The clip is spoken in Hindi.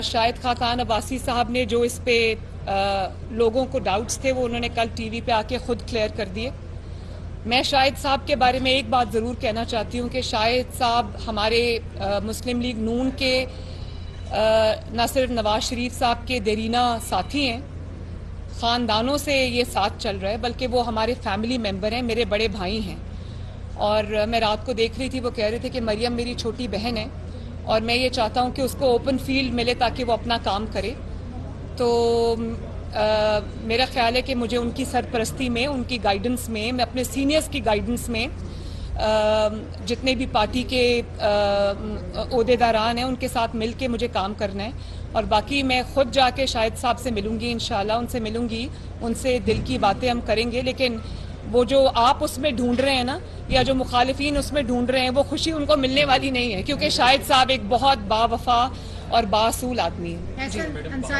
शाहिद खाकान अब्बासी साहब ने जो इस पे लोगों को डाउट्स थे वो उन्होंने कल टीवी पे आके खुद क्लियर कर दिए। मैं शाहिद साहब के बारे में एक बात ज़रूर कहना चाहती हूँ कि शाहिद साहब हमारे मुस्लिम लीग नून के न सिर्फ नवाज शरीफ साहब के देरीना साथी हैं, ख़ानदानों से ये साथ चल रहा है, बल्कि वो हमारे फैमिली मेम्बर हैं, मेरे बड़े भाई हैं। और मैं रात को देख रही थी, वो कह रहे थे कि मरियम मेरी छोटी बहन है और मैं ये चाहता हूँ कि उसको ओपन फील्ड मिले ताकि वो अपना काम करे। तो मेरा ख्याल है कि मुझे उनकी सरपरस्ती में, उनकी गाइडेंस में, मैं अपने सीनियर्स की गाइडेंस में जितने भी पार्टी के ओहदेदारान हैं उनके साथ मिल के मुझे काम करना है। और बाकी मैं खुद जाके शाहिद साहब से मिलूंगी, इंशाल्लाह उनसे मिलूंगी, उनसे दिल की बातें हम करेंगे। लेकिन वो जो आप उसमें ढूंढ रहे हैं ना, या जो मुखालिफिन उसमें ढूंढ रहे हैं, वो खुशी उनको मिलने वाली नहीं है, क्योंकि शाहिद साहब एक बहुत बावफा और बासूल आदमी है।